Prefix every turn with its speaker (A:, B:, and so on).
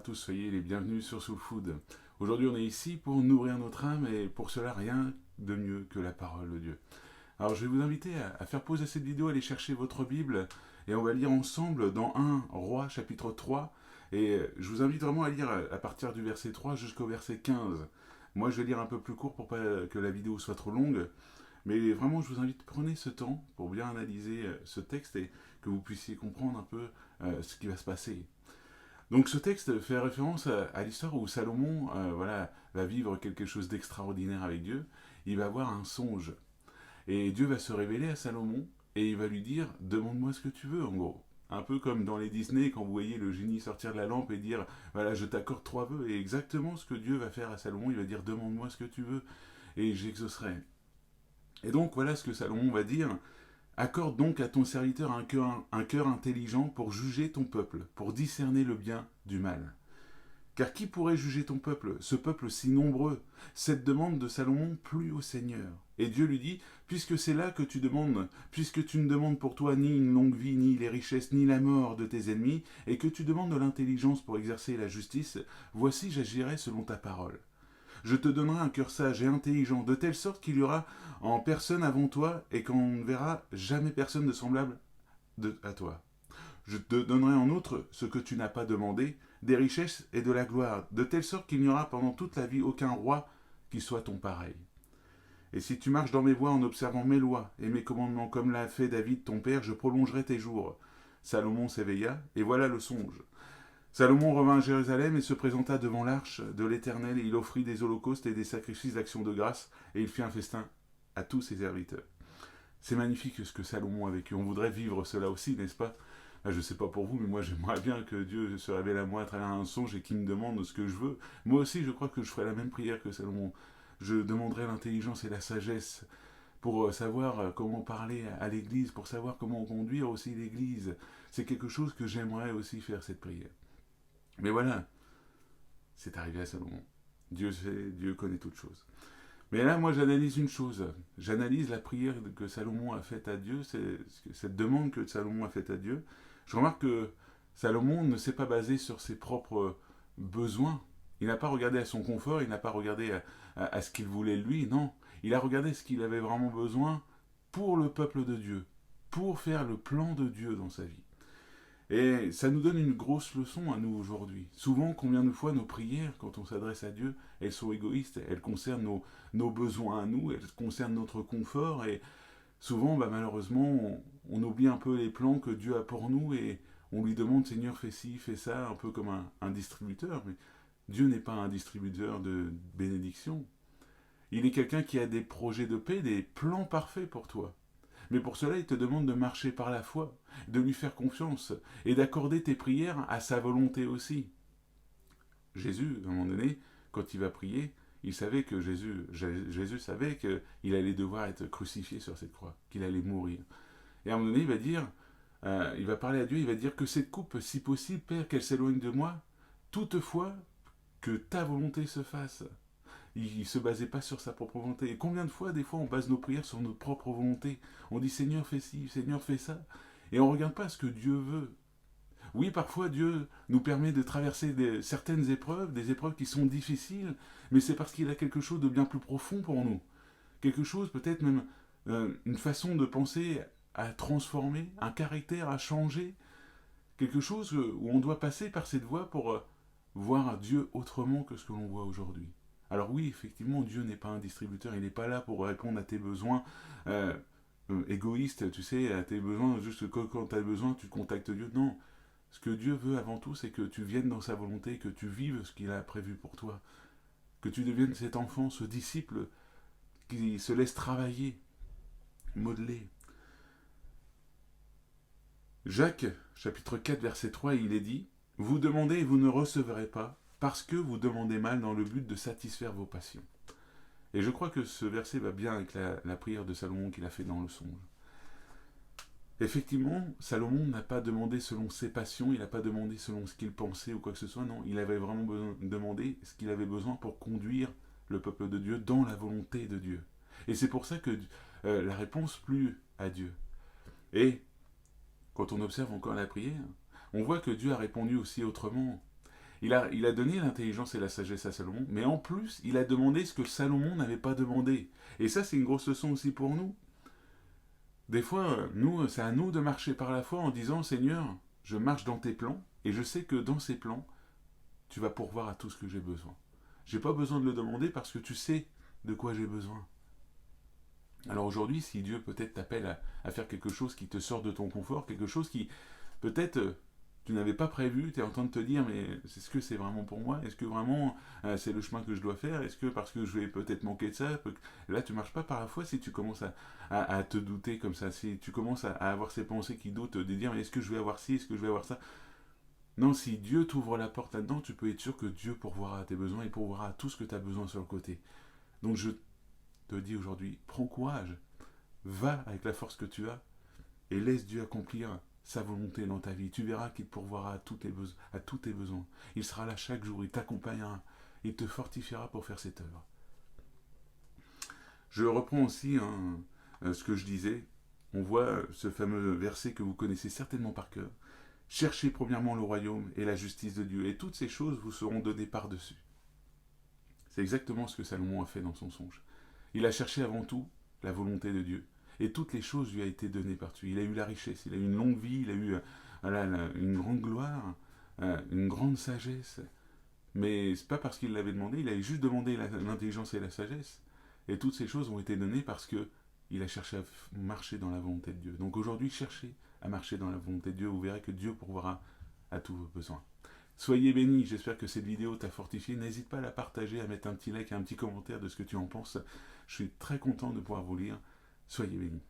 A: tous, soyez les bienvenus sur Soul Food. Aujourd'hui, on est ici pour nourrir notre âme et pour cela, rien de mieux que la parole de Dieu. Alors, je vais vous inviter à faire pause à cette vidéo, aller chercher votre Bible et on va lire ensemble dans 1 Roi chapitre 3. Et je vous invite vraiment à lire à partir du verset 3 jusqu'au verset 15. Moi, je vais lire un peu plus court pour pas que la vidéo soit trop longue. Mais vraiment, je vous invite, prenez ce temps pour bien analyser ce texte et que vous puissiez comprendre un peu ce qui va se passer. Donc ce texte fait référence à l'histoire où Salomon va vivre quelque chose d'extraordinaire avec Dieu. Il va avoir un songe. Et Dieu va se révéler à Salomon et il va lui dire demande-moi ce que tu veux en gros. Un peu comme dans les Disney quand vous voyez le génie sortir de la lampe et dire voilà je t'accorde 3 vœux. Et exactement ce que Dieu va faire à Salomon, il va dire demande-moi ce que tu veux et j'exaucerai. Et donc voilà ce que Salomon va dire. Accorde donc à ton serviteur un cœur intelligent pour juger ton peuple, pour discerner le bien du mal. Car qui pourrait juger ton peuple, ce peuple si nombreux? Cette demande de Salomon plut au Seigneur. Et Dieu lui dit, puisque c'est là que tu demandes, puisque tu ne demandes pour toi ni une longue vie, ni les richesses, ni la mort de tes ennemis, et que tu demandes de l'intelligence pour exercer la justice, voici j'agirai selon ta parole. Je te donnerai un cœur sage et intelligent, de telle sorte qu'il y aura en personne avant toi et qu'on ne verra jamais personne de semblable à toi. Je te donnerai en outre ce que tu n'as pas demandé, des richesses et de la gloire, de telle sorte qu'il n'y aura pendant toute la vie aucun roi qui soit ton pareil. Et si tu marches dans mes voies en observant mes lois et mes commandements comme l'a fait David ton père, je prolongerai tes jours. Salomon s'éveilla, et voilà le songe. Salomon revint à Jérusalem et se présenta devant l'arche de l'Éternel. Il offrit des holocaustes et des sacrifices d'action de grâce, et il fit un festin à tous ses serviteurs. C'est magnifique ce que Salomon a vécu. On voudrait vivre cela aussi, n'est-ce pas? Je ne sais pas pour vous, mais moi j'aimerais bien que Dieu se révèle à moi à travers un songe et qu'il me demande ce que je veux. Moi aussi, je crois que je ferai la même prière que Salomon. Je demanderai l'intelligence et la sagesse pour savoir comment parler à l'Église, pour savoir comment conduire aussi l'Église. C'est quelque chose que j'aimerais aussi faire, cette prière. Mais voilà, c'est arrivé à Salomon. Dieu sait, Dieu connaît toutes choses. Mais là, moi, j'analyse une chose. J'analyse la prière que Salomon a faite à Dieu, cette demande que Salomon a faite à Dieu. Je remarque que Salomon ne s'est pas basé sur ses propres besoins. Il n'a pas regardé à son confort, il n'a pas regardé à ce qu'il voulait lui, non. Il a regardé ce qu'il avait vraiment besoin pour le peuple de Dieu, pour faire le plan de Dieu dans sa vie. Et ça nous donne une grosse leçon à nous aujourd'hui. Souvent, combien de fois nos prières, quand on s'adresse à Dieu, elles sont égoïstes, elles concernent nos besoins à nous, elles concernent notre confort, et souvent, malheureusement, on oublie un peu les plans que Dieu a pour nous, et on lui demande, Seigneur, fais ci, fais ça, un peu comme un distributeur, mais Dieu n'est pas un distributeur de bénédiction. Il est quelqu'un qui a des projets de paix, des plans parfaits pour toi. Mais pour cela, il te demande de marcher par la foi, de lui faire confiance et d'accorder tes prières à sa volonté aussi. Jésus, à un moment donné, quand il va prier, il savait que Jésus savait qu'il allait devoir être crucifié sur cette croix, qu'il allait mourir. Et à un moment donné, il va dire, il va parler à Dieu, il va dire que cette coupe, si possible, Père, qu'elle s'éloigne de moi, toutefois que ta volonté se fasse. Il ne se basait pas sur sa propre volonté. Et combien de fois, des fois, on base nos prières sur notre propre volonté? On dit Seigneur, fais ci, Seigneur, fais ça. Et on ne regarde pas ce que Dieu veut. Oui, parfois, Dieu nous permet de traverser certaines épreuves, des épreuves qui sont difficiles, mais c'est parce qu'il a quelque chose de bien plus profond pour nous. Quelque chose, peut-être même une façon de penser à transformer, un caractère à changer. Quelque chose où on doit passer par cette voie pour voir Dieu autrement que ce que l'on voit aujourd'hui. Alors oui, effectivement, Dieu n'est pas un distributeur, il n'est pas là pour répondre à tes besoins égoïstes, tu sais, à tes besoins, juste que quand tu as besoin, tu contactes Dieu. Non, ce que Dieu veut avant tout, c'est que tu viennes dans sa volonté, que tu vives ce qu'il a prévu pour toi, que tu deviennes cet enfant, ce disciple qui se laisse travailler, modeler. Jacques, chapitre 4, verset 3, il est dit « Vous demandez et vous ne recevrez pas, parce que vous demandez mal dans le but de satisfaire vos passions. » Et je crois que ce verset va bien avec la prière de Salomon qu'il a fait dans le songe. Effectivement, Salomon n'a pas demandé selon ses passions, il n'a pas demandé selon ce qu'il pensait ou quoi que ce soit, non, il avait vraiment demandé ce qu'il avait besoin pour conduire le peuple de Dieu dans la volonté de Dieu. Et c'est pour ça que la réponse plut à Dieu. Et quand on observe encore la prière, on voit que Dieu a répondu aussi autrement. Il a donné l'intelligence et la sagesse à Salomon, mais en plus, il a demandé ce que Salomon n'avait pas demandé. Et ça, c'est une grosse leçon aussi pour nous. Des fois, nous, c'est à nous de marcher par la foi en disant, Seigneur, je marche dans tes plans, et je sais que dans ces plans, tu vas pourvoir à tout ce que j'ai besoin. J'ai pas besoin de le demander parce que tu sais de quoi j'ai besoin. Alors aujourd'hui, si Dieu peut-être t'appelle à faire quelque chose qui te sort de ton confort, quelque chose qui peut-être tu n'avais pas prévu, tu es en train de te dire, mais est-ce que c'est vraiment pour moi? Est-ce que vraiment c'est le chemin que je dois faire? Est-ce que parce que je vais peut-être manquer de ça? Là, tu marches pas par la foi si tu commences à te douter comme ça, si tu commences à avoir ces pensées qui doutent, de dire, mais est-ce que je vais avoir ci, est-ce que je vais avoir ça? Non, si Dieu t'ouvre la porte là-dedans, tu peux être sûr que Dieu pourvoira à tes besoins et pourvoira à tout ce que tu as besoin sur le côté. Donc je te dis aujourd'hui, prends courage, va avec la force que tu as et laisse Dieu accomplir sa volonté dans ta vie. Tu verras qu'il pourvoira à tous tes besoins. Il sera là chaque jour, il t'accompagnera, il te fortifiera pour faire cette œuvre. Je reprends aussi ce que je disais. On voit ce fameux verset que vous connaissez certainement par cœur. Cherchez premièrement le royaume et la justice de Dieu, et toutes ces choses vous seront données par-dessus. C'est exactement ce que Salomon a fait dans son songe. Il a cherché avant tout la volonté de Dieu, et toutes les choses lui ont été données par-dessus. Il a eu la richesse, il a eu une longue vie, il a eu une grande gloire, une grande sagesse. Mais c'est pas parce qu'il l'avait demandé, il avait juste demandé l'intelligence et la sagesse. Et toutes ces choses ont été données parce que il a cherché à marcher dans la volonté de Dieu. Donc aujourd'hui, cherchez à marcher dans la volonté de Dieu, vous verrez que Dieu pourvoira à tous vos besoins. Soyez bénis, j'espère que cette vidéo t'a fortifié. N'hésite pas à la partager, à mettre un petit like, un petit commentaire de ce que tu en penses. Je suis très content de pouvoir vous lire. Soyez bénis.